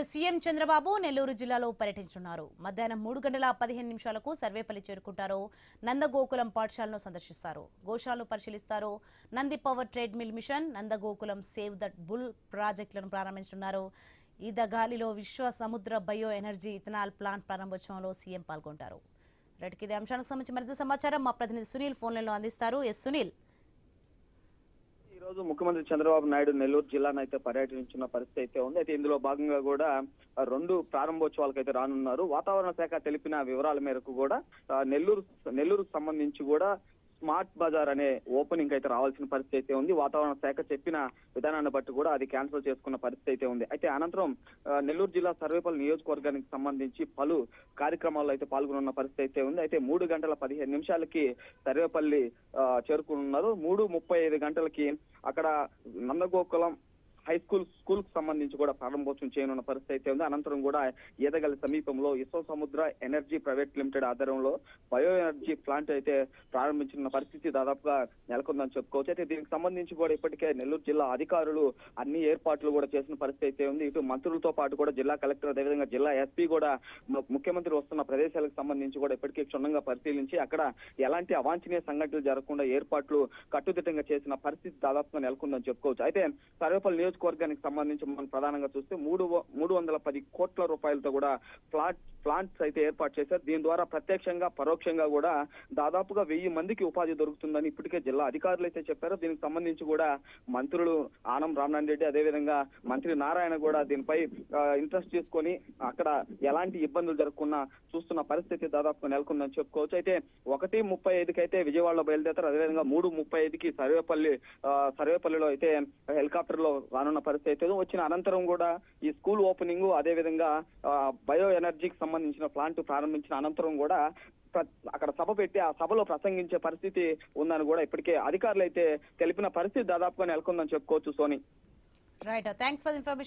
CM Chandrababu Nellore జిల్లాలో పర్యటించనున్నారు. మధ్యాహ్నం 3:15 సర్వేపల్లి చేరుకుంటారు. నందగోకులం పాఠశాలను సందర్శిస్తారు. గోశాలను పరిశీలిస్తారు. Nandi power treadmill mission, Nandagokulam save that bull ప్రాజెక్టులను ప్రారంభించనున్నారు. ఈదగాలిలో Vishwa Samudra bio energy ethanol plant ప్రారంభోత్సవంలో సీఎం పాల్గొంటారు. రైట్, ఇదే అంశానికి సంబంధించి మరింత సమాచారం మా ప్రతినిధి సునీల్ ఫోన్ లైన్లో అందిస్తారు. సునీల్, ఈ రోజు ముఖ్యమంత్రి చంద్రబాబు నాయుడు నెల్లూరు జిల్లాను అయితే పర్యటించిన పరిస్థితి అయితే ఉంది. అయితే ఇందులో భాగంగా కూడా 2 ప్రారంభోత్సవాలకు అయితే రానున్నారు. వాతావరణ శాఖ తెలిపిన వివరాల మేరకు కూడా నెల్లూరుకు సంబంధించి కూడా స్మార్ట్ బజార్ అనే ఓపెనింగ్ అయితే రావాల్సిన పరిస్థితి అయితే ఉంది. వాతావరణ శాఖ చెప్పిన విధానాన్ని బట్టి కూడా అది క్యాన్సిల్ చేసుకున్న పరిస్థితి అయితే ఉంది. అయితే అనంతరం నెల్లూరు జిల్లా సర్వేపల్లి నియోజకవర్గానికి సంబంధించి పలు కార్యక్రమాల్లో అయితే పాల్గొన్న పరిస్థితి అయితే ఉంది. అయితే 3:15 సర్వేపల్లి చేరుకున్నారు. 3:35 గంటలకి అక్కడ నందగోకులం హై స్కూల్ కు సంబంధించి కూడా ప్రారంభోత్సవం చేయనున్న పరిస్థితి అయితే ఉంది. అనంతరం కూడా ఈదగలి సమీపంలో విశ్వ సముద్ర ఎనర్జీ ప్రైవేట్ లిమిటెడ్ ఆధ్వర్యంలో బయో ఎనర్జీ ప్లాంట్ అయితే ప్రారంభించిన పరిస్థితి దాదాపుగా నెలకొందని చెప్పుకోవచ్చు. అయితే దీనికి సంబంధించి కూడా ఇప్పటికే నెల్లూరు జిల్లా అధికారులు అన్ని ఏర్పాట్లు కూడా చేసిన పరిస్థితి అయితే ఉంది. ఇటు మంత్రులతో పాటు కూడా జిల్లా కలెక్టర్, అదేవిధంగా జిల్లా ఎస్పీ కూడా ముఖ్యమంత్రి వస్తున్న ప్రదేశాలకు సంబంధించి కూడా ఇప్పటికే క్షుణ్ణంగా పరిశీలించి అక్కడ ఎలాంటి అవాంఛనీయ సంఘటనలు జరగకుండా ఏర్పాట్లు కట్టుదిట్టంగా చేసిన పరిస్థితి దాదాపుగా నెలకొందని చెప్పుకోవచ్చు. అయితే సర్వేపల్లి నియోజకవర్గానికి సంబంధించి మనం ప్రధానంగా చూస్తే 310 కోట్ల రూపాయలతో కూడా ప్లాంట్స్ అయితే ఏర్పాటు చేశారు. దీని ద్వారా ప్రత్యక్షంగా పరోక్షంగా కూడా దాదాపుగా 1000 మందికి ఉపాధి దొరుకుతుందని ఇప్పటికే జిల్లా అధికారులు అయితే చెప్పారు. దీనికి సంబంధించి కూడా మంత్రులు ఆనం రామనారాయణ రెడ్డి, అదేవిధంగా మంత్రి నారాయణ కూడా దీనిపై ఇంట్రెస్ట్ తీసుకొని అక్కడ ఎలాంటి ఇబ్బందులు జరగకుండా చూస్తున్న పరిస్థితి దాదాపుగా నెలకొందని చెప్పుకోవచ్చు. అయితే 1:35 అయితే విజయవాడలో బయలుదేరారు. అదేవిధంగా 3:30కి సర్వేపల్లిలో అయితే హెలికాప్టర్ లో రానున్న పరిస్థితి అయితే వచ్చిన అనంతరం కూడా ఈ స్కూల్ ఓపెనింగ్, అదేవిధంగా బయో ఎనర్జీకి సంబంధించిన ప్లాంట్ ప్రారంభించిన అనంతరం కూడా అక్కడ సభ పెట్టి ఆ సభలో ప్రసంగించే పరిస్థితి ఉందని కూడా ఇప్పటికే అధికారులు అయితే తెలిపిన పరిస్థితి దాదాపుగా నెలకొందని చెప్పుకోవచ్చు. Soni, right, thanks for information.